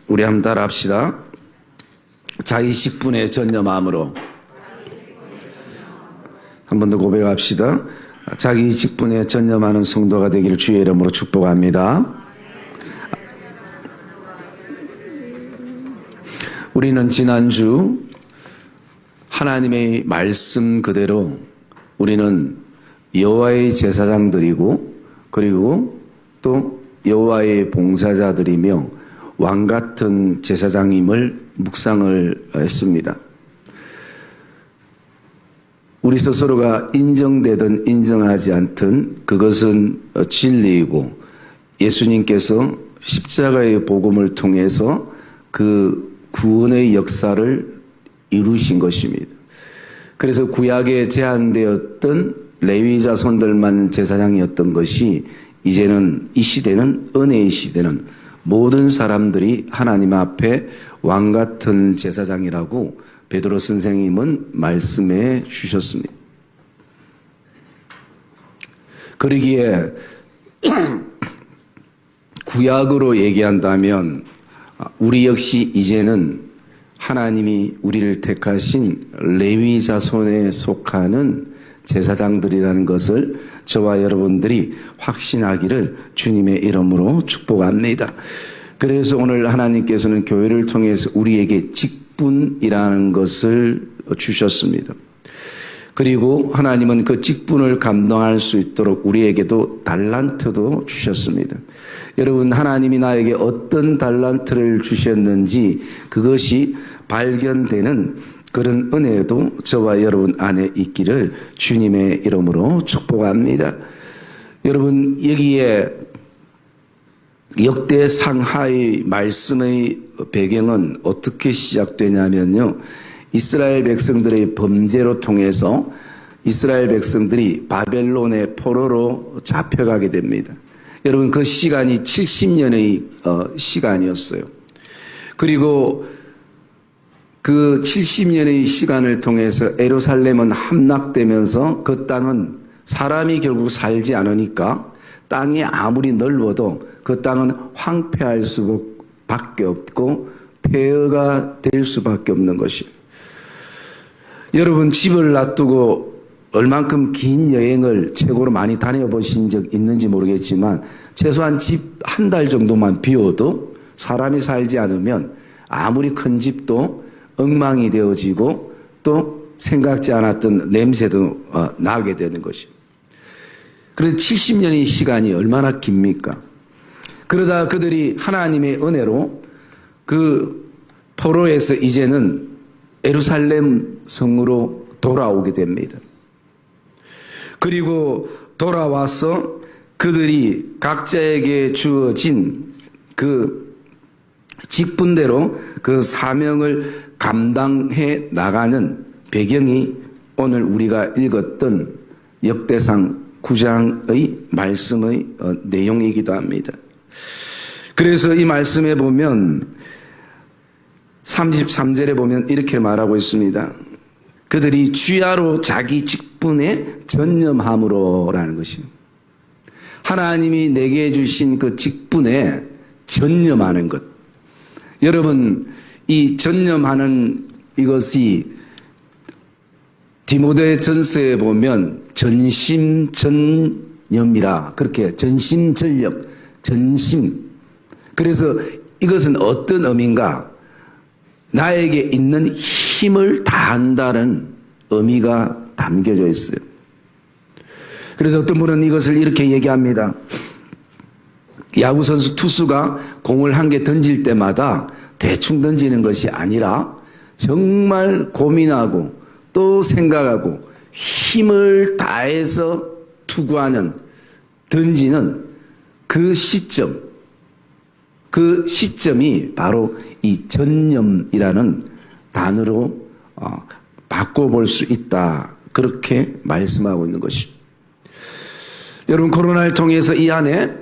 우리 한번 따라 합시다. 자기 직분에 전념함으로. 한 번 더 고백합시다. 자기 직분에 전념하는 성도가 되기를 주의 이름으로 축복합니다. 우리는 지난주 하나님의 말씀 그대로 우리는 여호와의 제사장들이고 그리고 또 여호와의 봉사자들이며 왕같은 제사장임을 묵상을 했습니다. 우리 스스로가 인정되든 인정하지 않든 그것은 진리이고 예수님께서 십자가의 복음을 통해서 그 구원의 역사를 이루신 것입니다. 그래서 구약에 제한되었던 레위 자손들만 제사장이었던 것이 이제는 이 시대는 은혜의 시대는 모든 사람들이 하나님 앞에 왕같은 제사장이라고 베드로 선생님은 말씀해 주셨습니다. 그러기에 구약으로 얘기한다면 우리 역시 이제는 하나님이 우리를 택하신 레위 자손에 속하는 제사장들이라는 것을 저와 여러분들이 확신하기를 주님의 이름으로 축복합니다. 그래서 오늘 하나님께서는 교회를 통해서 우리에게 직분이라는 것을 주셨습니다. 그리고 하나님은 그 직분을 감당할 수 있도록 우리에게도 달란트도 주셨습니다. 여러분, 하나님이 나에게 어떤 달란트를 주셨는지 그것이 발견되는 그런 은혜도 저와 여러분 안에 있기를 주님의 이름으로 축복합니다. 여러분, 여기에 역대상하의 말씀의 배경은 어떻게 시작되냐면요, 이스라엘 백성들의 범죄로 통해서 이스라엘 백성들이 바벨론의 포로로 잡혀가게 됩니다. 여러분, 그 시간이 70년의 시간이었어요. 그리고 그 70년의 시간을 통해서 예루살렘은 함락되면서 그 땅은 사람이 결국 살지 않으니까 땅이 아무리 넓어도 그 땅은 황폐할 수밖에 없고 폐허가 될 수밖에 없는 것이에요. 여러분, 집을 놔두고 얼만큼 긴 여행을 최고로 많이 다녀보신 적 있는지 모르겠지만 최소한 집 한 달 정도만 비워도 사람이 살지 않으면 아무리 큰 집도 엉망이 되어지고 또 생각지 않았던 냄새도 나게 되는 것입니다. 그래서 70년의 시간이 얼마나 깁니까? 그러다 그들이 하나님의 은혜로 그 포로에서 이제는 예루살렘 성으로 돌아오게 됩니다. 그리고 돌아와서 그들이 각자에게 주어진 그 직분대로 그 사명을 감당해 나가는 배경이 오늘 우리가 읽었던 역대상 9장의 말씀의 내용이기도 합니다. 그래서 이 말씀에 보면 33절에 보면 이렇게 말하고 있습니다. 그들이 주야로 자기 직분에 전념함으로라는 것입니다. 하나님이 내게 주신 그 직분에 전념하는 것. 여러분, 이 전념하는 이것이 디모데 전서에 보면 전심전념이라 그렇게 전심전력, 전심. 그래서 이것은 어떤 의미인가? 나에게 있는 힘을 다한다는 의미가 담겨져 있어요. 그래서 어떤 분은 이것을 이렇게 얘기합니다. 야구선수 투수가 공을 한 개 던질 때마다 대충 던지는 것이 아니라 정말 고민하고 또 생각하고 힘을 다해서 투구하는, 던지는 그 시점, 그 시점이 바로 이 전념이라는 단어로 바꿔볼 수 있다. 그렇게 말씀하고 있는 것입니다. 여러분, 코로나를 통해서 이 안에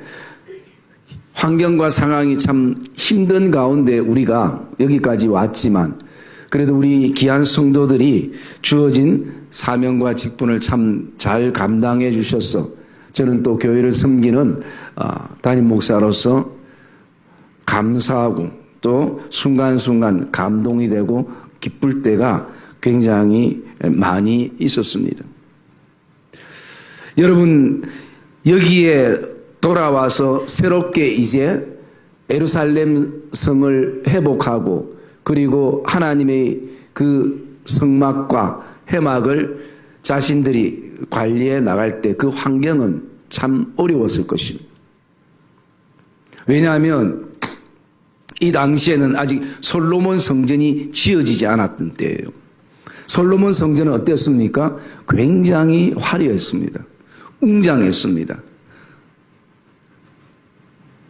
환경과 상황이 참 힘든 가운데 우리가 여기까지 왔지만 그래도 우리 귀한 성도들이 주어진 사명과 직분을 참 잘 감당해 주셔서 저는 또 교회를 섬기는 담임 목사로서 감사하고 또 순간순간 감동이 되고 기쁠 때가 굉장히 많이 있었습니다. 여러분, 여기에 돌아와서 새롭게 이제 예루살렘 성을 회복하고 그리고 하나님의 그 성막과 회막을 자신들이 관리해 나갈 때 그 환경은 참 어려웠을 것입니다. 왜냐하면 이 당시에는 아직 솔로몬 성전이 지어지지 않았던 때예요. 솔로몬 성전은 어땠습니까? 굉장히 화려했습니다. 웅장했습니다.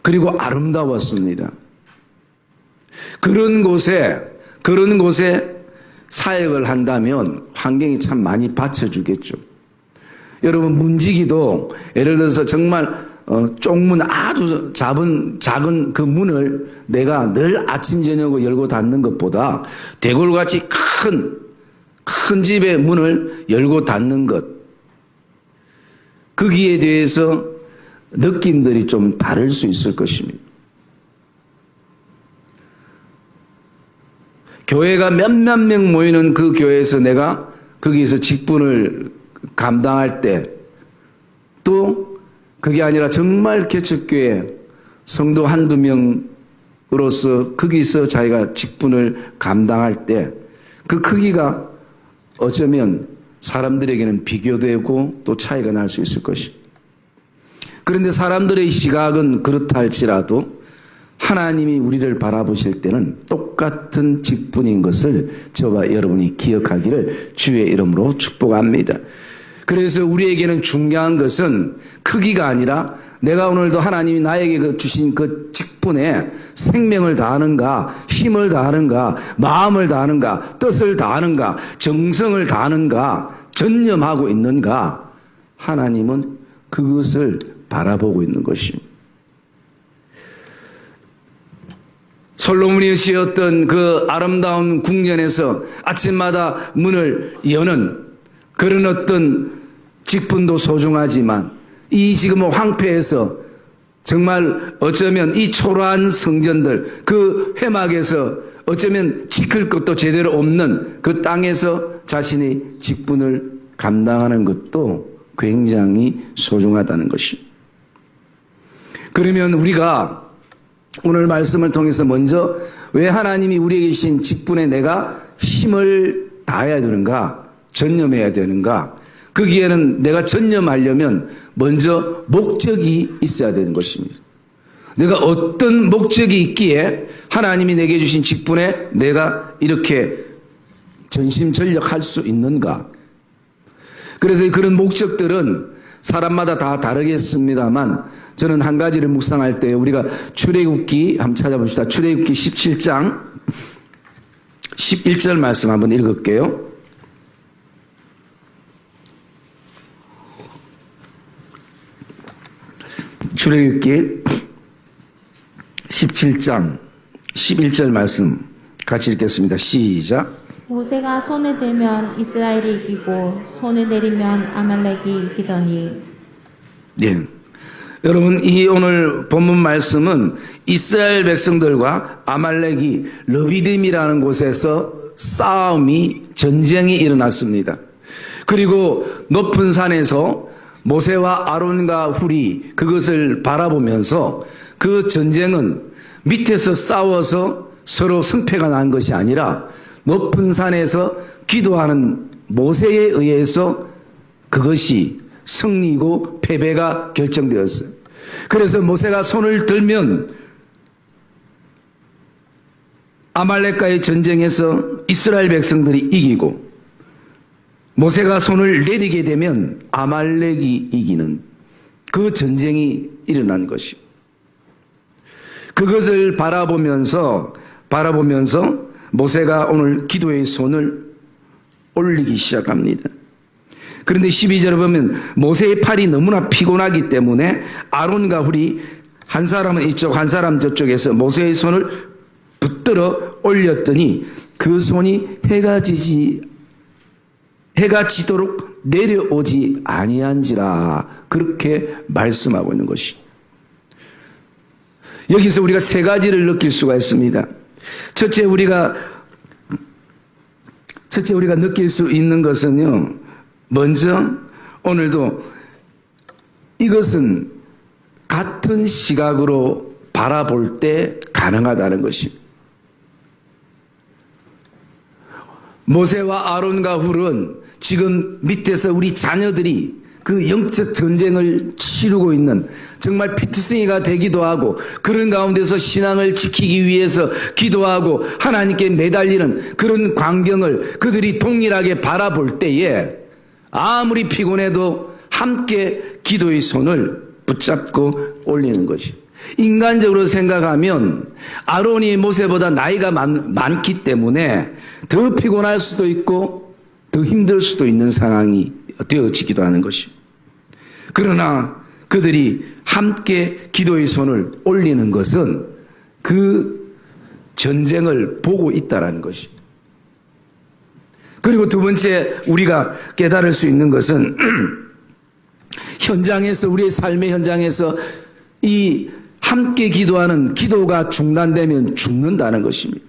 그리고 아름다웠습니다. 그런 곳에 사역을 한다면 환경이 참 많이 받쳐주겠죠. 여러분, 문지기도 예를 들어서 정말 쪽문 아주 작은 그 문을 내가 늘 아침 저녁으로 열고 닫는 것보다 대골같이 큰 집의 문을 열고 닫는 것, 거기에 대해서 느낌들이 좀 다를 수 있을 것입니다. 교회가 몇몇 명 모이는 그 교회에서 내가 거기에서 직분을 감당할 때, 또 그게 아니라 정말 개척교회 성도 한두 명으로서 거기서 자기가 직분을 감당할 때 그 크기가 어쩌면 사람들에게는 비교되고 또 차이가 날 수 있을 것입니다. 그런데 사람들의 시각은 그렇다 할지라도 하나님이 우리를 바라보실 때는 똑같은 직분인 것을 저와 여러분이 기억하기를 주의 이름으로 축복합니다. 그래서 우리에게는 중요한 것은 크기가 아니라 내가 오늘도 하나님이 나에게 주신 그 직분에 생명을 다하는가, 힘을 다하는가, 마음을 다하는가, 뜻을 다하는가, 정성을 다하는가, 전념하고 있는가, 하나님은 그것을 바라보고 있는 것입니다. 솔로몬이 지었던 그 아름다운 궁전에서 아침마다 문을 여는 그런 어떤 직분도 소중하지만 이 지금 황폐해서 정말 어쩌면 이 초라한 성전들, 그 회막에서 어쩌면 지킬 것도 제대로 없는 그 땅에서 자신의 직분을 감당하는 것도 굉장히 소중하다는 것입니다. 그러면 우리가 오늘 말씀을 통해서 먼저 왜 하나님이 우리에게 주신 직분에 내가 힘을 다해야 되는가, 전념해야 되는가, 거기에는 내가 전념하려면 먼저 목적이 있어야 되는 것입니다. 내가 어떤 목적이 있기에 하나님이 내게 주신 직분에 내가 이렇게 전심전력할 수 있는가. 그래서 그런 목적들은 사람마다 다 다르겠습니다만 저는 한 가지를 묵상할 때 우리가 출애굽기 한번 찾아봅시다. 출애굽기 17장 11절 말씀 한번 읽을게요. 출애굽기 17장 11절 말씀 같이 읽겠습니다. 시작. 모세가 손을 들면 이스라엘이 이기고 손을 내리면 아말렉이 이기더니. 네. 여러분, 이 오늘 본문 말씀은 이스라엘 백성들과 아말렉이 르비딤이라는 곳에서 전쟁이 일어났습니다. 그리고 높은 산에서 모세와 아론과 훌이 그것을 바라보면서 그 전쟁은 밑에서 싸워서 서로 승패가 난 것이 아니라 높은 산에서 기도하는 모세에 의해서 그것이 승리고 패배가 결정되었어요. 그래서 모세가 손을 들면 아말렉과의 전쟁에서 이스라엘 백성들이 이기고 모세가 손을 내리게 되면 아말렉이 이기는 그 전쟁이 일어난 것입니다. 그것을 바라보면서 모세가 오늘 기도의 손을 올리기 시작합니다. 그런데 12절에 보면 모세의 팔이 너무나 피곤하기 때문에 아론과 훌이 한 사람은 이쪽 한 사람 저쪽에서 모세의 손을 붙들어 올렸더니 그 손이 해가 지도록 내려오지 아니한지라 그렇게 말씀하고 있는 것이. 여기서 우리가 세 가지를 느낄 수가 있습니다. 첫째 우리가 느낄 수 있는 것은요, 먼저 오늘도 이것은 같은 시각으로 바라볼 때 가능하다는 것입니다. 모세와 아론과 훌은 지금 밑에서 우리 자녀들이 그 영적 전쟁을 치르고 있는 정말 피투성이가 되기도 하고 그런 가운데서 신앙을 지키기 위해서 기도하고 하나님께 매달리는 그런 광경을 그들이 동일하게 바라볼 때에 아무리 피곤해도 함께 기도의 손을 붙잡고 올리는 것입니다. 인간적으로 생각하면 아론이 모세보다 나이가 많기 때문에 더 피곤할 수도 있고 더 힘들 수도 있는 상황이 되어지기도 하는 것입니다. 그러나 그들이 함께 기도의 손을 올리는 것은 그 전쟁을 보고 있다는 것입니다. 그리고 두 번째 우리가 깨달을 수 있는 것은 현장에서, 우리의 삶의 현장에서 이 함께 기도하는 기도가 중단되면 죽는다는 것입니다.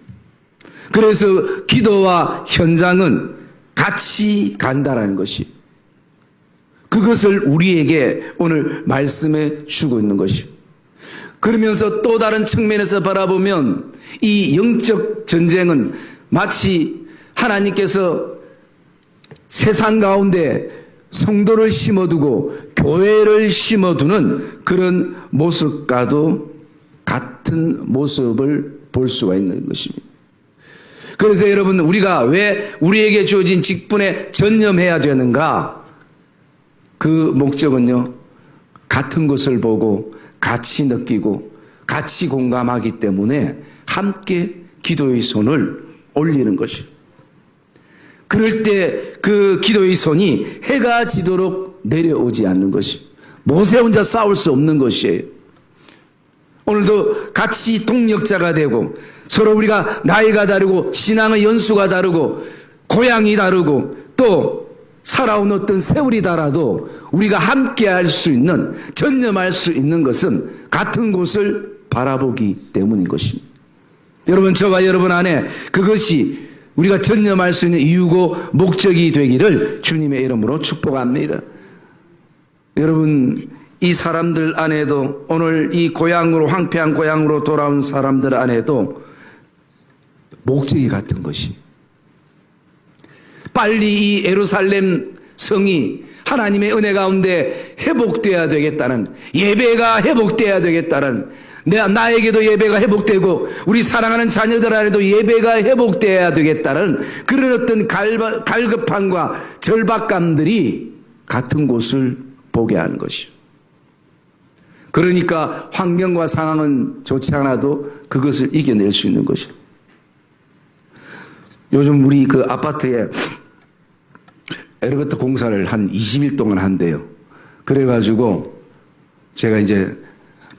그래서 기도와 현장은 같이 간다라는 것이, 그것을 우리에게 오늘 말씀해 주고 있는 것입니다. 그러면서 또 다른 측면에서 바라보면 이 영적 전쟁은 마치 하나님께서 세상 가운데 성도를 심어두고 교회를 심어두는 그런 모습과도 같은 모습을 볼 수가 있는 것입니다. 그래서 여러분, 우리가 왜 우리에게 주어진 직분에 전념해야 되는가? 그 목적은요, 같은 것을 보고 같이 느끼고 같이 공감하기 때문에 함께 기도의 손을 올리는 것입니다. 그럴 때 그 기도의 손이 해가 지도록 내려오지 않는 것입니다. 모세 혼자 싸울 수 없는 것이에요. 오늘도 같이 동력자가 되고 서로 우리가 나이가 다르고 신앙의 연수가 다르고 고향이 다르고 또 살아온 어떤 세월이 달아도 우리가 함께 할 수 있는, 전념할 수 있는 것은 같은 곳을 바라보기 때문인 것입니다. 여러분, 저와 여러분 안에 그것이 우리가 전념할 수 있는 이유고 목적이 되기를 주님의 이름으로 축복합니다. 여러분, 이 사람들 안에도, 오늘 이 고향으로, 황폐한 고향으로 돌아온 사람들 안에도 목적이 같은 것이, 빨리 이 예루살렘 성이 하나님의 은혜 가운데 회복되어야 되겠다는, 예배가 회복되어야 되겠다는, 나에게도 예배가 회복되고 우리 사랑하는 자녀들 안에도 예배가 회복되어야 되겠다는 그런 어떤 갈급함과 절박감들이 같은 곳을 보게 하는 것이죠. 그러니까 환경과 상황은 좋지 않아도 그것을 이겨낼 수 있는 것이죠. 요즘 우리 그 아파트에 엘리베이터 공사를 한 20일 동안 한대요. 그래가지고 제가 이제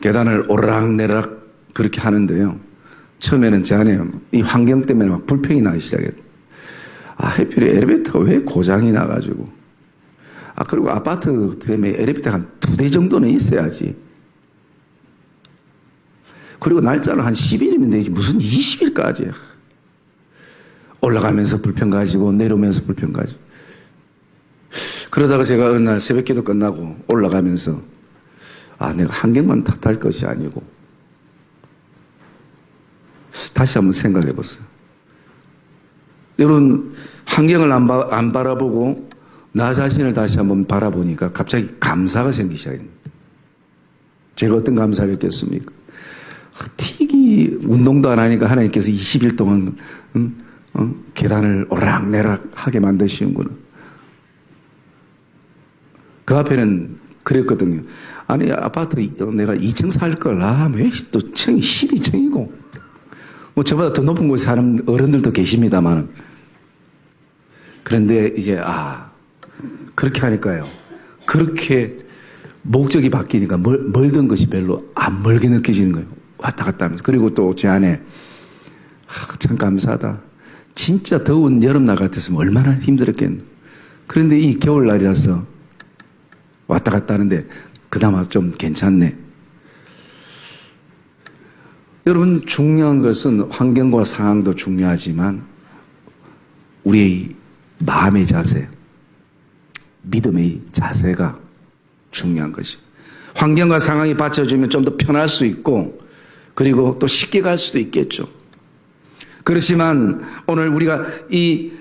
계단을 오르락내락 그렇게 하는데요. 처음에는 제 안에 이 환경 때문에 막 불평이 나기 시작했어요. 하필 엘리베이터가 왜 고장이 나가지고. 그리고 아파트 때문에 엘리베이터가 한 2대 정도는 있어야지. 그리고 날짜는 한 10일이면 되지. 무슨 20일까지. 올라가면서 불평 가지고 내려오면서 불평 가지고. 그러다가 제가 어느 날 새벽 기도 끝나고 올라가면서 내가 환경만 탓할 것이 아니고 다시 한번 생각해 보세요. 여러분, 환경을 안 바라보고 나 자신을 다시 한번 바라보니까 갑자기 감사가 생기기 시작합니다. 제가 어떤 감사를 했겠습니까? 틱이 운동도 안 하니까 하나님께서 20일 동안 계단을 오락내락 하게 만드시는구나. 그 앞에는 그랬거든요. 아파트 내가 2층 살 걸, 왜 또 층이 12층이고. 뭐 저보다 더 높은 곳에 사는 어른들도 계십니다만. 그런데 이제, 그렇게 하니까요. 그렇게 목적이 바뀌니까 멀던 것이 별로 안 멀게 느껴지는 거예요. 왔다 갔다 하면서. 그리고 또 제 안에, 참 감사하다. 진짜 더운 여름날 같았으면 얼마나 힘들었겠노. 그런데 이 겨울날이라서 왔다 갔다 하는데 그나마 좀 괜찮네. 여러분, 중요한 것은 환경과 상황도 중요하지만 우리의 마음의 자세, 믿음의 자세가 중요한 것이에요. 환경과 상황이 받쳐주면 좀 더 편할 수 있고 그리고 또 쉽게 갈 수도 있겠죠. 그렇지만 오늘 우리가 이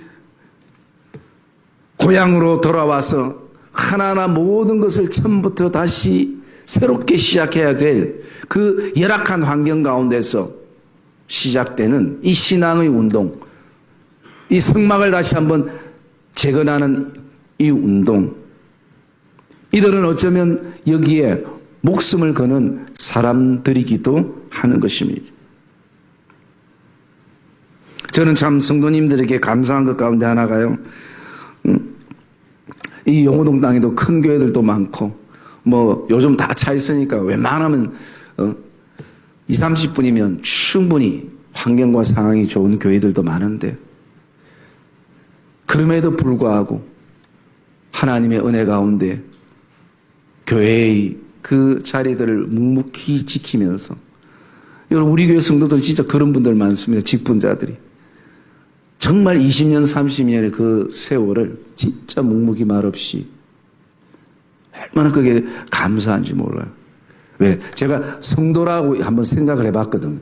고향으로 돌아와서 하나하나 모든 것을 처음부터 다시 새롭게 시작해야 될 그 열악한 환경 가운데서 시작되는 이 신앙의 운동, 이 성막을 다시 한번 재건하는 이 운동, 이들은 어쩌면 여기에 목숨을 거는 사람들이기도 하는 것입니다. 저는 참 성도님들에게 감사한 것 가운데 하나가요, 이 용호동 땅에도 큰 교회들도 많고 뭐 요즘 다 차 있으니까 웬만하면 20, 30분이면 충분히 환경과 상황이 좋은 교회들도 많은데 그럼에도 불구하고 하나님의 은혜 가운데 교회의 그 자리들을 묵묵히 지키면서, 여러분 우리 교회 성도들 진짜 그런 분들 많습니다. 직분자들이 정말 20년 30년의 그 세월을 진짜 묵묵히 말없이 얼마나 그게 감사한지 몰라요. 왜? 제가 성도라고 한번 생각을 해봤거든.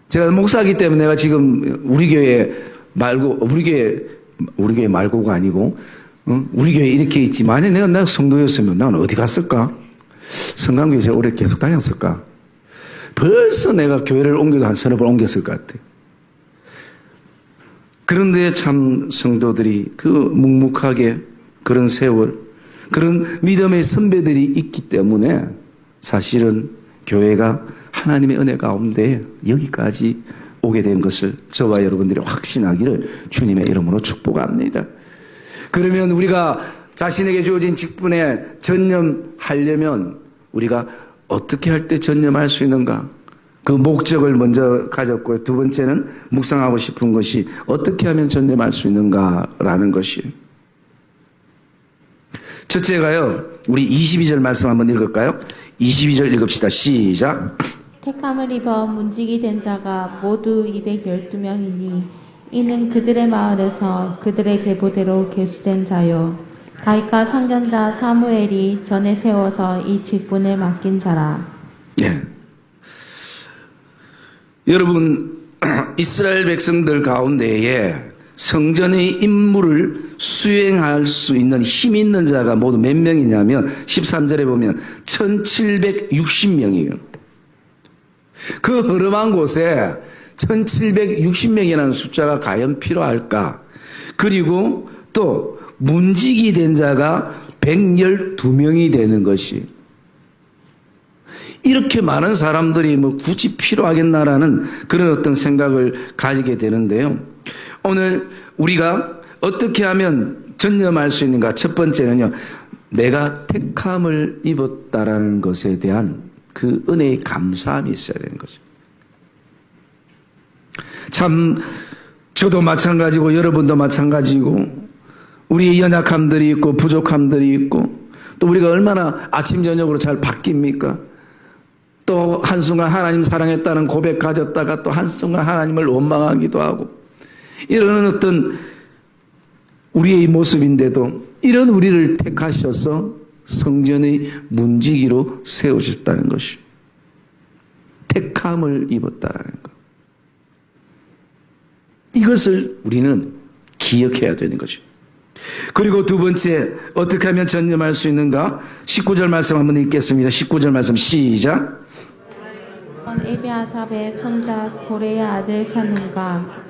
제가 목사이기 때문에 내가 지금 우리 교회 말고, 우리 교회 말고가 아니고, 우리 교회 이렇게 있지. 만약에 내가 성도였으면 나는 어디 갔을까? 성강교회 제일 오래 계속 다녔을까? 벌써 내가 교회를 옮겨도 한 서너 번 옮겼을 것 같아. 그런데 참 성도들이 그 묵묵하게 그런 세월, 그런 믿음의 선배들이 있기 때문에 사실은 교회가 하나님의 은혜 가운데 여기까지 오게 된 것을 저와 여러분들이 확신하기를 주님의 이름으로 축복합니다. 그러면 우리가 자신에게 주어진 직분에 전념하려면 우리가 어떻게 할 때 전념할 수 있는가? 그 목적을 먼저 가졌고요. 두 번째는 묵상하고 싶은 것이 어떻게 하면 전념할 수 있는가라는 것이에요. 첫째가요, 우리 22절 말씀 한번 읽을까요? 22절 읽읍시다. 시작. 택함을 입어 문지기 된 자가 모두 212명이니 이는 그들의 마을에서 그들의 계보대로 계수된 자요. 다윗과 선견자 사무엘이 전에 세워서 이 직분을 맡긴 자라. 네. 여러분, 이스라엘 백성들 가운데에 성전의 임무를 수행할 수 있는 힘 있는 자가 모두 몇 명이냐면 13절에 보면 1760명이에요. 그 허름한 곳에 1760명이라는 숫자가 과연 필요할까? 그리고 또 문지기 된 자가 112명이 되는 것이, 이렇게 많은 사람들이 뭐 굳이 필요하겠나라는 그런 어떤 생각을 가지게 되는데요. 오늘 우리가 어떻게 하면 전념할 수 있는가? 첫 번째는요, 내가 택함을 입었다라는 것에 대한 그 은혜의 감사함이 있어야 되는 거죠. 참 저도 마찬가지고 여러분도 마찬가지고 우리의 연약함들이 있고 부족함들이 있고 또 우리가 얼마나 아침 저녁으로 잘 바뀝니까? 또 한순간 하나님 사랑했다는 고백 가졌다가 또 한순간 하나님을 원망하기도 하고, 이런 어떤 우리의 모습인데도 이런 우리를 택하셔서 성전의 문지기로 세우셨다는 것이, 택함을 입었다는 것, 이것을 우리는 기억해야 되는 거죠. 그리고 두 번째, 어떻게 하면 전념할 수 있는가? 19절 말씀 한번 읽겠습니다. 19절 말씀 시작. 에비아삽의 손자 고레의 아들 살문과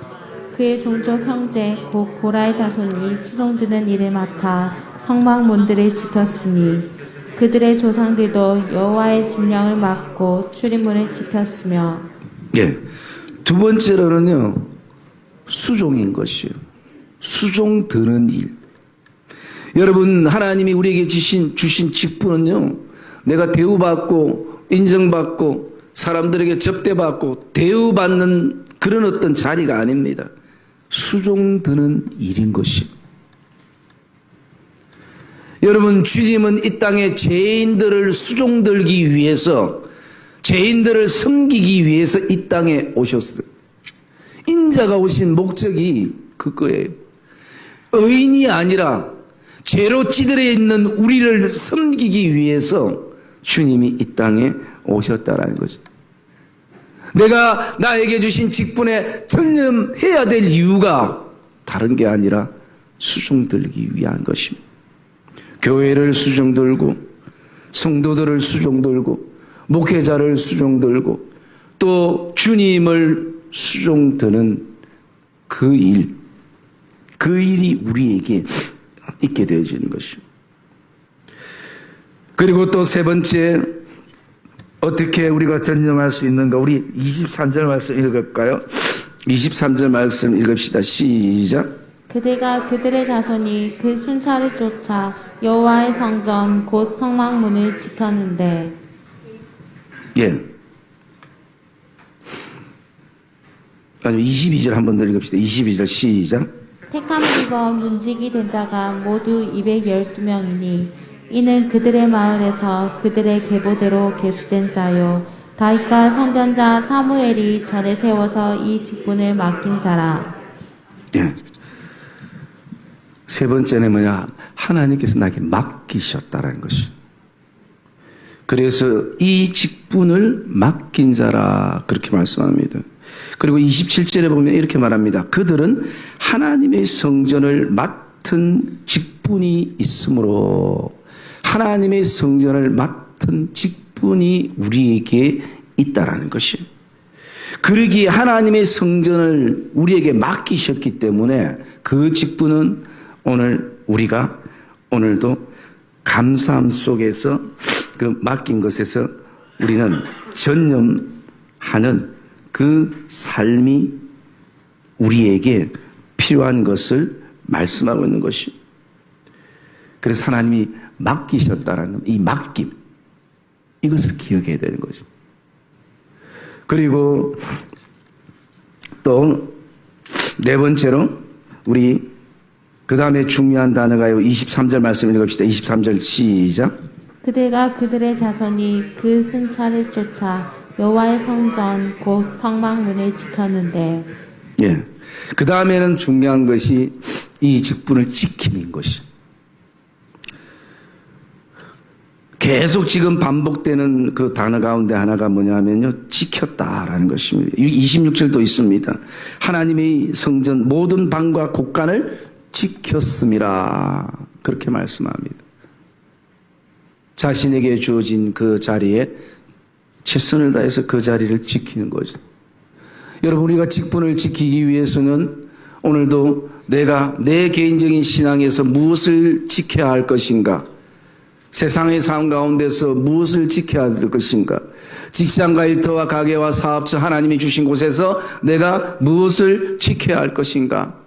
그의 종족 형제 곧 고라의 자손이 수송드는 일을 맡아 성막 문들을 지켰으니 그들의 조상들도 여호와의 진령을 맡고 출입문을 지켰으며. 예. 두 번째로는요, 수종인 것이요. 수종 드는 일. 여러분, 하나님이 우리에게 주신 직분은요, 내가 대우받고 인정받고 사람들에게 접대받고 대우받는 그런 어떤 자리가 아닙니다. 수종 드는 일인 것이. 여러분, 주님은 이 땅에 죄인들을 수종 들기 위해서 죄인들을 섬기기 위해서 이 땅에 오셨어요. 인자가 오신 목적이 그거예요. 의인이 아니라 죄로 찌들어 있는 우리를 섬기기 위해서 주님이 이 땅에 오셨다라는 거죠. 내가 나에게 주신 직분에 전념해야 될 이유가 다른 게 아니라 수종들기 위한 것입니다. 교회를 수종들고 성도들을 수종들고 목회자를 수종들고 또 주님을 수종드는 그 일이 우리에게 있게 되어지는 것입니다. 그리고 또 세 번째, 어떻게 우리가 전념할 수 있는가? 우리 23절 말씀 읽을까요? 23절 말씀 읽읍시다. 시작. 그대가 그들의 자손이 그 순찰을 쫓아 여호와의 성전 곧 성막문을 지켰는데. 예. 아니 22절 한 번 더 읽읍시다. 22절 시작. 택함을 입어 문지기 된 자가 모두 212명이니 이는 그들의 마을에서 그들의 계보대로 계수된 자요 다윗과 선견자 사무엘이 전에 세워서 이 직분을 맡긴 자라. 예. 세 번째는 뭐냐? 하나님께서 나에게 맡기셨다라는 것이. 그래서 이 직분을 맡긴 자라 그렇게 말씀합니다. 그리고 27절에 보면 이렇게 말합니다. 그들은 하나님의 성전을 맡은 직분이 있으므로 하나님의 성전을 맡은 직분이 우리에게 있다라는 것이에요. 그러기에 하나님의 성전을 우리에게 맡기셨기 때문에 그 직분은 우리가 오늘도 감사함 속에서 그 맡긴 것에서 우리는 전념하는 그 삶이 우리에게 필요한 것을 말씀하고 있는 것이에요. 그래서 하나님이 맡기셨다라는 이 맡김, 이것을 기억해야 되는 거죠. 그리고 또 네 번째로 우리 그 다음에 중요한 단어가요. 23절 말씀 읽읍시다. 23절 시작. 그대가 그들의 자손이 그 순찰을 쫓아 여호와의 성전 곧 성막문을 지켰는데. 예. 그 다음에는 중요한 것이 이 직분을 지킴인 것이. 계속 지금 반복되는 그 단어 가운데 하나가 뭐냐면요. 지켰다라는 것입니다. 26절도 있습니다. 하나님의 성전 모든 방과 곳간을 지켰음이라 그렇게 말씀합니다. 자신에게 주어진 그 자리에 최선을 다해서 그 자리를 지키는 거죠. 여러분, 우리가 직분을 지키기 위해서는 오늘도 내가 내 개인적인 신앙에서 무엇을 지켜야 할 것인가, 세상의 삶 가운데서 무엇을 지켜야 할 것인가, 직장과 일터와 가게와 사업처 하나님이 주신 곳에서 내가 무엇을 지켜야 할 것인가,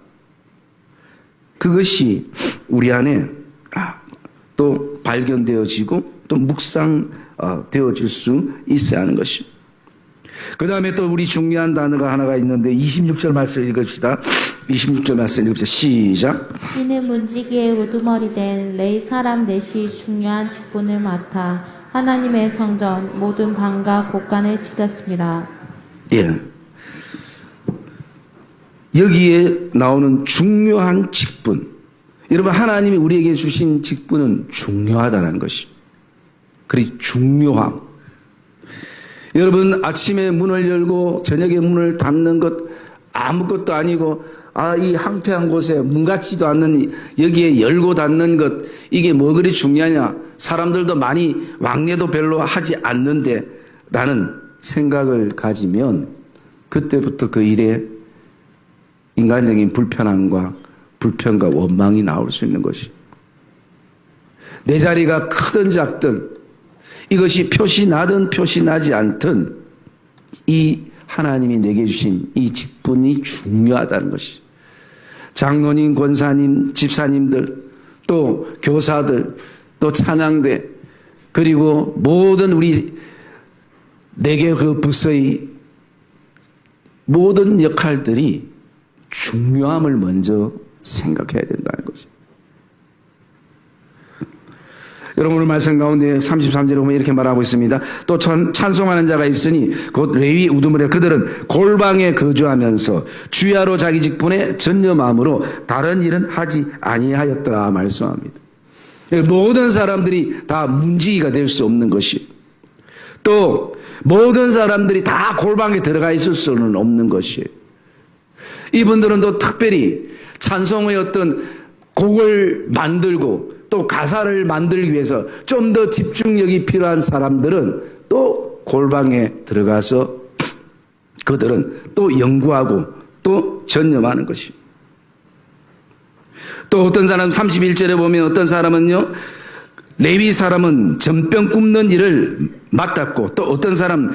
그것이 우리 안에 또 발견되어지고 또 묵상되어질 수 있어야 하는 것입니다. 그 다음에 또 우리 중요한 단어가 하나가 있는데 26절 말씀 읽읍시다. 26절 말씀 읽읍시다. 시작. 이는 문지기의 우두머리 된 레위 사람 넷이 중요한 직분을 맡아 하나님의 성전 모든 방과 곳간을 지켰습니다. 예. 여기에 나오는 중요한 직분. 여러분, 하나님이 우리에게 주신 직분은 중요하다는 것입니다. 그리 중요함. 여러분, 아침에 문을 열고 저녁에 문을 닫는 것 아무것도 아니고, 이 황폐한 곳에 문 같지도 않는 여기에 열고 닫는 것, 이게 뭐 그리 중요하냐? 사람들도 많이 왕래도 별로 하지 않는데 라는 생각을 가지면 그때부터 그 일에 인간적인 불편함과 불편과 원망이 나올 수 있는 것이. 내 자리가 크든 작든 이것이 표시 나든 표시 나지 않든 이 하나님이 내게 주신 이 직분이 중요하다는 것이. 장로님, 권사님, 집사님들, 또 교사들, 또 찬양대, 그리고 모든 우리 내게 그 부서의 모든 역할들이 중요함을 먼저 생각해야 된다는 거죠. 여러분 오늘 말씀 가운데 33절에 보면 이렇게 말하고 있습니다. 또 찬송하는 자가 있으니 곧 레위 우두머리 그들은 골방에 거주하면서 주야로 자기 직분에 전념함으로 다른 일은 하지 아니하였더라 말씀합니다. 모든 사람들이 다 문지기가 될 수 없는 것이, 또 모든 사람들이 다 골방에 들어가 있을 수는 없는 것이에요. 이분들은 또 특별히 찬송의 어떤 곡을 만들고 또 가사를 만들기 위해서 좀 더 집중력이 필요한 사람들은 또 골방에 들어가서 그들은 또 연구하고 또 전념하는 것입니다. 또 어떤 사람 31절에 보면 어떤 사람은요, 레위 사람은 전병 굽는 일을 맡았고 또 어떤 사람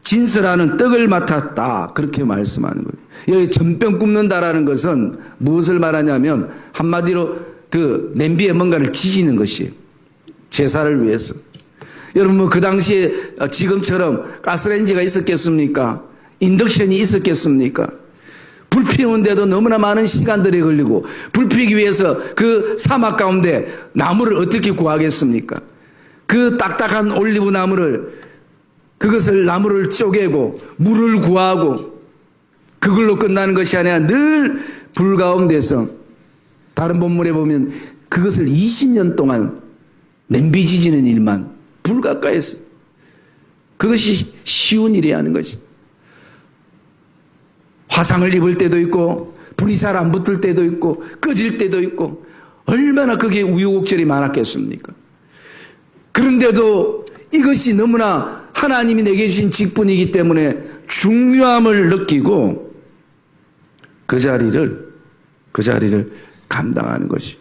진설하는 떡을 맡았다, 그렇게 말씀하는 거예요. 여기 전병 굽는다라는 것은 무엇을 말하냐면 한마디로 그 냄비에 뭔가를 지지는 것이에요. 제사를 위해서. 여러분 뭐 그 당시에 지금처럼 가스레인지가 있었겠습니까? 인덕션이 있었겠습니까? 불 피우는데도 너무나 많은 시간들이 걸리고, 불 피우기 위해서 그 사막 가운데 나무를 어떻게 구하겠습니까? 그 딱딱한 올리브 나무를, 그것을 나무를 쪼개고 물을 구하고 그걸로 끝나는 것이 아니라 늘 불 가운데서, 다른 본문에 보면 그것을 20년 동안 냄비 지지는 일만 불 가까이서, 그것이 쉬운 일이 아닌 것이. 화상을 입을 때도 있고 불이 잘 안 붙을 때도 있고 꺼질 때도 있고, 얼마나 그게 우여곡절이 많았겠습니까? 그런데도 이것이 너무나 하나님이 내게 주신 직분이기 때문에 중요함을 느끼고 그 자리를 감당하는 것이.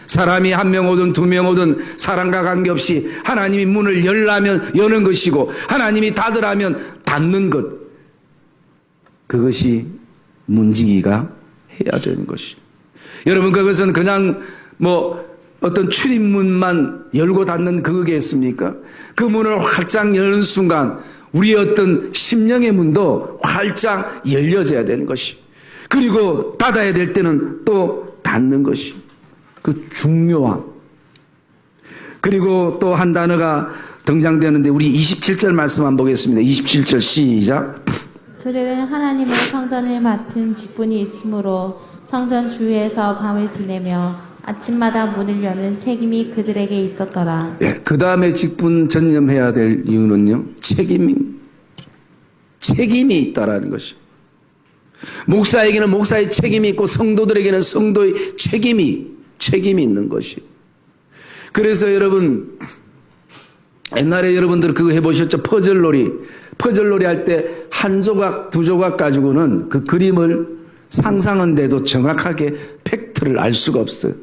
사람이 한 명 오든 두 명 오든 사람과 관계없이 하나님이 문을 열라면 여는 것이고 하나님이 닫으라면 닫는 것, 그것이 문지기가 해야 되는 것이. 여러분 그것은 그냥 뭐 어떤 출입문만 열고 닫는 그거겠습니까? 그 문을 활짝 여는 순간 우리의 어떤 심령의 문도 활짝 열려져야 되는 것이, 그리고 닫아야 될 때는 또 닫는 것이, 그 중요함. 그리고 또 한 단어가 등장되는데 우리 27절 말씀 한번 보겠습니다. 27절 시작. 그들은 하나님의 성전을 맡은 직분이 있으므로 성전 주위에서 밤을 지내며 아침마다 문을 여는 책임이 그들에게 있었더라. 예, 그 다음에 직분 전념해야 될 이유는요, 책임이 있다라는 것이. 목사에게는 목사의 책임이 있고 성도들에게는 성도의 책임이 있는 것이. 그래서 여러분 옛날에 여러분들 그거 해보셨죠? 퍼즐놀이 할 때 한 조각 두 조각 가지고는 그 그림을 상상한데도 정확하게 팩트를 알 수가 없어요.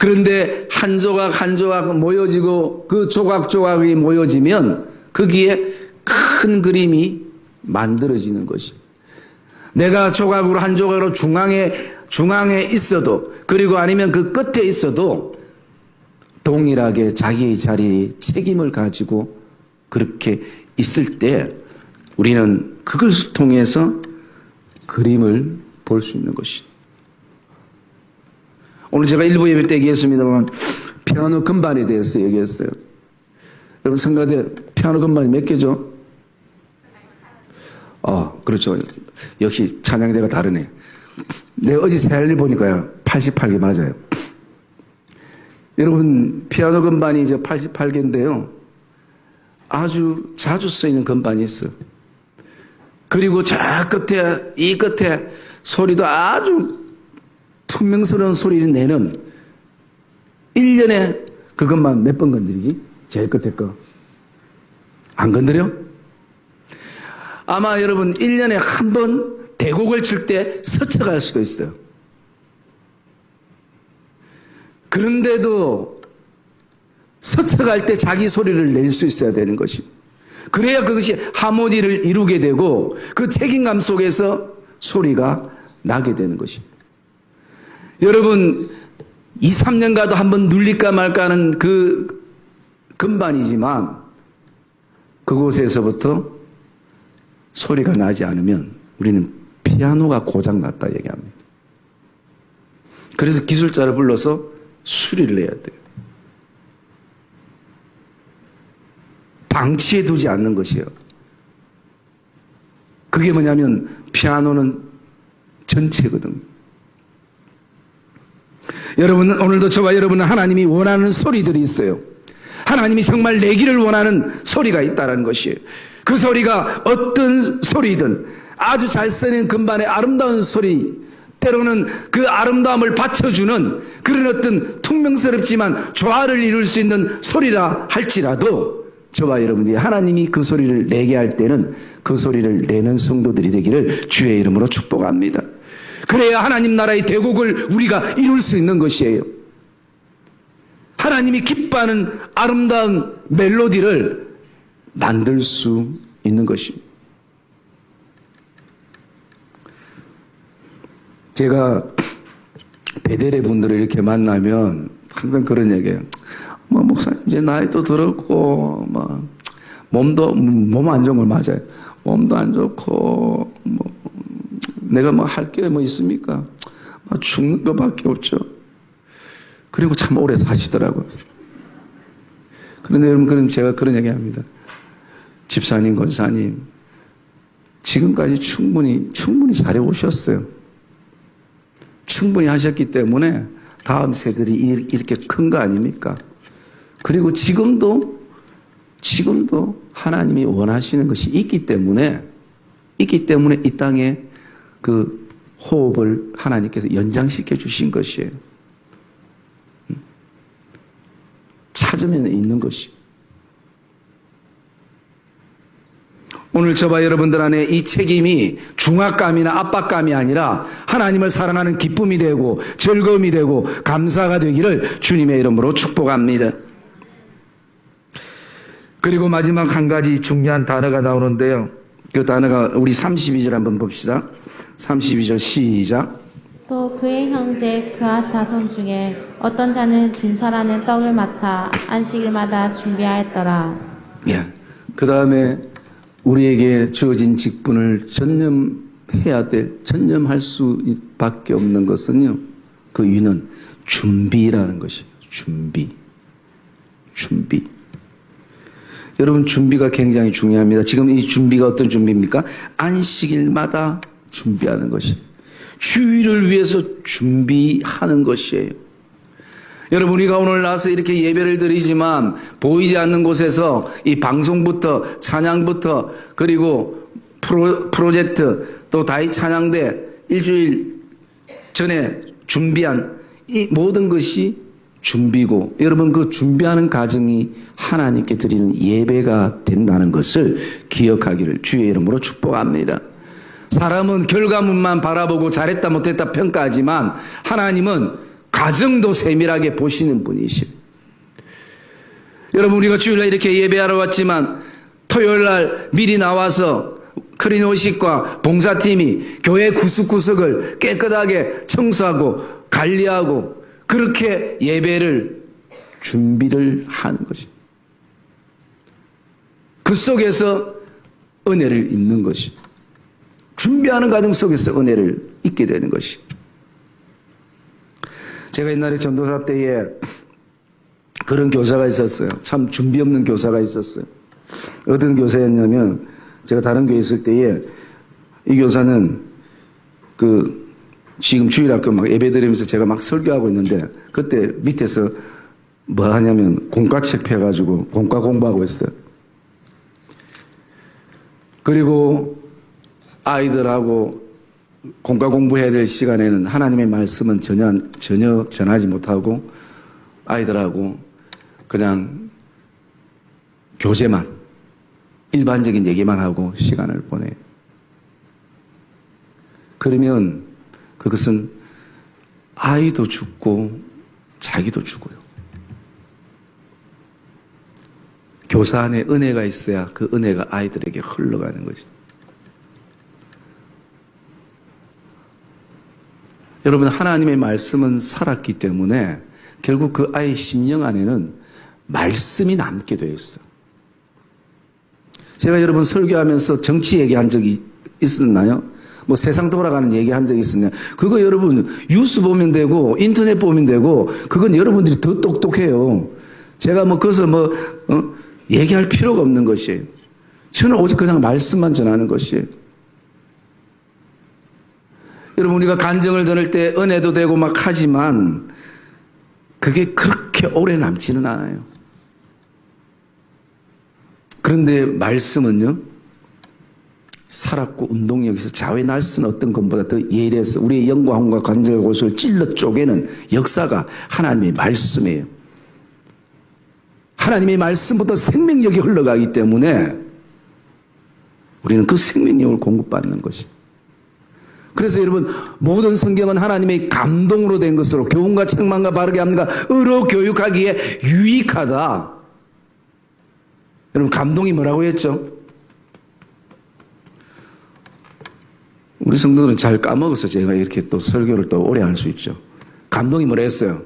그런데 한 조각 한 조각 모여지고 그 조각이 모여지면 거기에 큰 그림이 만들어지는 것이. 내가 조각으로 한 조각으로 중앙에 있어도, 그리고 아니면 그 끝에 있어도 동일하게 자기의 자리에 책임을 가지고 그렇게 있을 때 우리는 그걸 통해서 그림을 볼 수 있는 것이. 오늘 제가 일부 예배 때 얘기했습니다만 피아노 건반에 대해서 얘기했어요. 여러분 성가대 피아노 건반이 몇 개죠? 그렇죠. 역시 찬양대가 다르네. 내가 어제 세알리 보니까요 88개 맞아요. 여러분 피아노 건반이 이제 88개인데요 아주 자주 쓰이는 건반이 있어요. 그리고 저 끝에 이 끝에 소리도 아주 투명스러운 소리를 내는, 1년에 그것만 몇 번 건드리지? 제일 끝에 거 안 건드려? 아마 여러분 1년에 한 번 대곡을 칠 때 스쳐갈 수도 있어요. 그런데도 스쳐갈 때 자기 소리를 낼 수 있어야 되는 것입니다. 그래야 그것이 하모니를 이루게 되고 그 책임감 속에서 소리가 나게 되는 것입니다. 여러분 2, 3년 가도 한번 눌릴까 말까 하는 그 건반이지만 그곳에서부터 소리가 나지 않으면 우리는 피아노가 고장났다 얘기합니다. 그래서 기술자를 불러서 수리를 해야 돼요. 방치해 두지 않는 것이에요. 그게 뭐냐면 피아노는 전체거든요. 여러분은 오늘도 저와 여러분은 하나님이 원하는 소리들이 있어요. 하나님이 정말 내기를 원하는 소리가 있다는 것이에요. 그 소리가 어떤 소리든 아주 잘 쓰는 금반의 아름다운 소리, 때로는 그 아름다움을 받쳐주는 그런 어떤 퉁명스럽지만 조화를 이룰 수 있는 소리라 할지라도 저와 여러분이 하나님이 그 소리를 내게 할 때는 그 소리를 내는 성도들이 되기를 주의 이름으로 축복합니다. 그래야 하나님 나라의 대국을 우리가 이룰 수 있는 것이에요. 하나님이 기뻐하는 아름다운 멜로디를 만들 수 있는 것입니다. 제가 베델의 분들을 이렇게 만나면 항상 그런 얘기예요. 목사님 이제 나이도 들었고 몸 안 좋은 걸 맞아요. 몸도 안 좋고 내가 할 게 있습니까? 죽는 것밖에 없죠. 그리고 참 오래 사시더라고요. 그런데 여러분, 그럼 제가 그런 얘기 합니다. 집사님, 권사님, 지금까지 충분히 잘해 오셨어요. 충분히 하셨기 때문에 다음 세들이 이렇게 큰 거 아닙니까? 그리고 지금도 하나님이 원하시는 것이 있기 때문에 이 땅에 그 호흡을 하나님께서 연장시켜 주신 것이에요. 찾으면 있는 것이. 오늘 저와 여러분들 안에 이 책임이 중압감이나 압박감이 아니라 하나님을 사랑하는 기쁨이 되고 즐거움이 되고 감사가 되기를 주님의 이름으로 축복합니다. 그리고 마지막 한 가지 중요한 단어가 나오는데요. 그 단어가 우리 32절 한번 봅시다. 32절 시작. 또 그의 형제 그아 자손 중에 어떤 자는 진설하는 떡을 맡아 안식일마다 준비하였더라. 예. 그 다음에 우리에게 주어진 직분을 전념할 수밖에 없는 것은요. 그 이유는 준비라는 것이에요. 준비. 여러분, 준비가 굉장히 중요합니다. 지금 이 준비가 어떤 준비입니까? 안식일마다 준비하는 것이. 주일을 위해서 준비하는 것이에요. 여러분, 우리가 오늘 나와서 이렇게 예배를 드리지만 보이지 않는 곳에서 이 방송부터 찬양부터 그리고 프로젝트 또 다이 찬양대 일주일 전에 준비한 이 모든 것이 준비고, 여러분 그 준비하는 과정이 하나님께 드리는 예배가 된다는 것을 기억하기를 주의 이름으로 축복합니다. 사람은 결과물만 바라보고 잘했다 못했다 평가하지만 하나님은 과정도 세밀하게 보시는 분이시오. 여러분, 우리가 주일날 이렇게 예배하러 왔지만 토요일날 미리 나와서 크리노식과 봉사팀이 교회 구석구석을 깨끗하게 청소하고 관리하고 그렇게 예배를 준비를 하는 것입니다. 그 속에서 은혜를 입는 것입니다. 준비하는 과정 속에서 은혜를 입게 되는 것입니다. 제가 옛날에 전도사 때에 그런 교사가 있었어요. 참 준비 없는 교사가 있었어요. 어떤 교사였냐면, 제가 다른 교회에 있을 때에 이 교사는 지금 주일학교 막 예배 드리면서 제가 막 설교하고 있는데 그때 밑에서 뭐 하냐면 공과책 펴가지고 공과 공부하고 있어요. 그리고 아이들하고 공과 공부해야 될 시간에는 하나님의 말씀은 전혀 전하지 못하고 아이들하고 그냥 교제만, 일반적인 얘기만 하고 시간을 보내요. 그러면 그것은 아이도 죽고 자기도 죽어요. 교사 안에 은혜가 있어야 그 은혜가 아이들에게 흘러가는 거죠. 여러분, 하나님의 말씀은 살았기 때문에 결국 그 아이의 심령 안에는 말씀이 남게 되어 있어요. 제가 여러분 설교하면서 정치 얘기한 적이 있었나요? 뭐 세상 돌아가는 얘기 한 적 있으냐? 그거 여러분 뉴스 보면 되고 인터넷 보면 되고 그건 여러분들이 더 똑똑해요. 제가 뭐 그것을 얘기할 필요가 없는 것이에요. 저는 오직 그냥 말씀만 전하는 것이에요. 여러분 우리가 간증을 들을 때 은혜도 되고 막 하지만 그게 그렇게 오래 남지는 않아요. 그런데 말씀은요 살았고 운동력에서 자외 날선 어떤 것보다 더 예리해서 우리의 영광과 관절 곳을 찔러 쪼개는 역사가 하나님의 말씀이에요. 하나님의 말씀부터 생명력이 흘러가기 때문에 우리는 그 생명력을 공급받는 것이. 그래서 여러분 모든 성경은 하나님의 감동으로 된 것으로 교훈과 책망과 바르게 함과 의로 교육하기에 유익하다. 여러분 감동이 뭐라고 했죠? 우리 성도들은 잘 까먹어서 제가 이렇게 또 설교를 또 오래 할 수 있죠. 감동이 뭐라 했어요?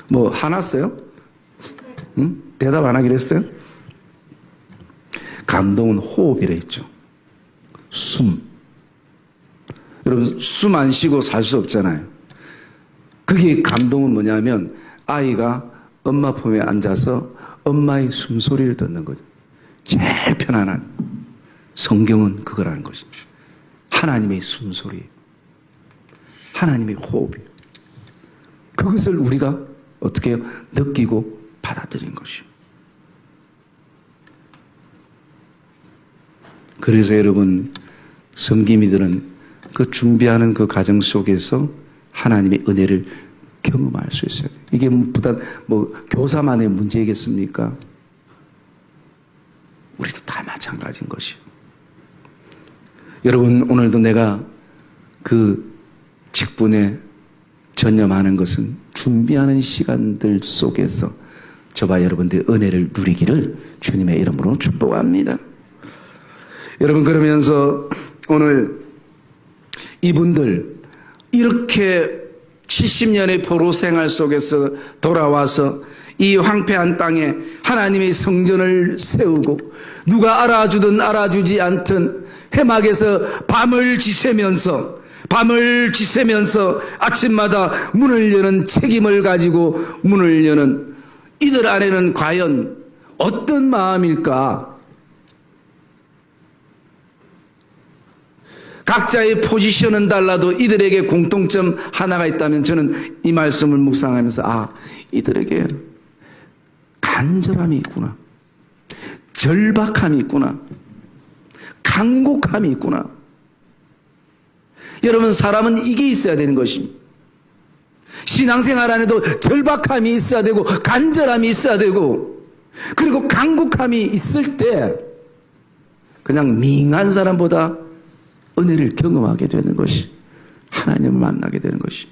뭐 화났어요? 응? 대답 안 하기로 했어요? 감동은 호흡이라 했죠. 숨. 여러분 숨 안 쉬고 살 수 없잖아요. 그게 감동은 뭐냐면 아이가 엄마 품에 앉아서 엄마의 숨소리를 듣는 거죠. 제일 편안한. 성경은 그거라는 것이죠. 하나님의 숨소리, 하나님의 호흡이에요. 그것을 우리가 어떻게 해요? 느끼고 받아들인 것이요. 그래서 여러분 성김이들은 그 준비하는 그 과정 속에서 하나님의 은혜를 경험할 수 있어요. 이게 부단 뭐 교사만의 문제겠습니까? 우리도 다 마찬가지인 것이요. 여러분 오늘도 내가 그 직분에 전념하는 것은 준비하는 시간들 속에서 저와 여러분들의 은혜를 누리기를 주님의 이름으로 축복합니다. 여러분 그러면서 오늘 이분들 이렇게 70년의 포로 생활 속에서 돌아와서 이 황폐한 땅에 하나님의 성전을 세우고 누가 알아주든 알아주지 않든 해막에서 밤을 지새면서 아침마다 문을 여는 책임을 가지고 문을 여는 이들 안에는 과연 어떤 마음일까? 각자의 포지션은 달라도 이들에게 공통점 하나가 있다면 저는 이 말씀을 묵상하면서 이들에게 간절함이 있구나. 절박함이 있구나. 간곡함이 있구나. 여러분 사람은 이게 있어야 되는 것입니다. 신앙생활 안에도 절박함이 있어야 되고 간절함이 있어야 되고 그리고 간곡함이 있을 때 그냥 밍한 사람보다 은혜를 경험하게 되는 것이 하나님을 만나게 되는 것이.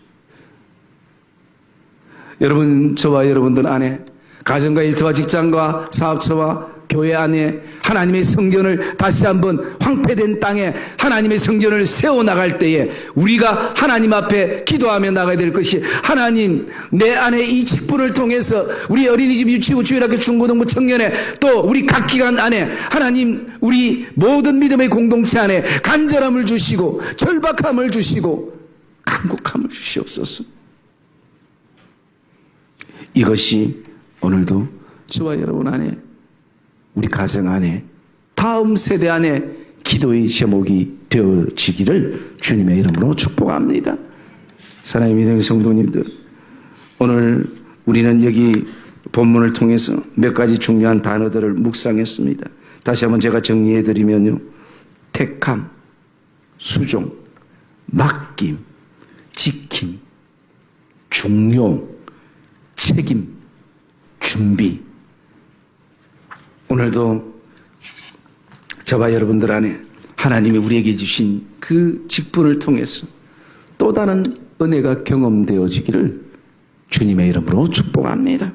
여러분 저와 여러분들 안에 가정과 일터와 직장과 사업처와 교회 안에 하나님의 성전을 다시 한번 황폐된 땅에 하나님의 성전을 세워나갈 때에 우리가 하나님 앞에 기도하며 나가야 될 것이 하나님 내 안에 이 직분을 통해서 우리 어린이집 유치부 주일학교 중고등부 청년회 또 우리 각 기관 안에 하나님 우리 모든 믿음의 공동체 안에 간절함을 주시고 절박함을 주시고 간곡함을 주시옵소서. 이것이 오늘도 저와 여러분 안에 우리 가정 안에 다음 세대 안에 기도의 제목이 되어지기를 주님의 이름으로 축복합니다. 사랑하는 믿음의 성도님들 오늘 우리는 여기 본문을 통해서 몇 가지 중요한 단어들을 묵상했습니다. 다시 한번 제가 정리해드리면요. 택함, 수종, 맡김, 지킴, 중요, 책임, 준비. 오늘도 저와 여러분들 안에 하나님이 우리에게 주신 그 직분을 통해서 또 다른 은혜가 경험되어지기를 주님의 이름으로 축복합니다.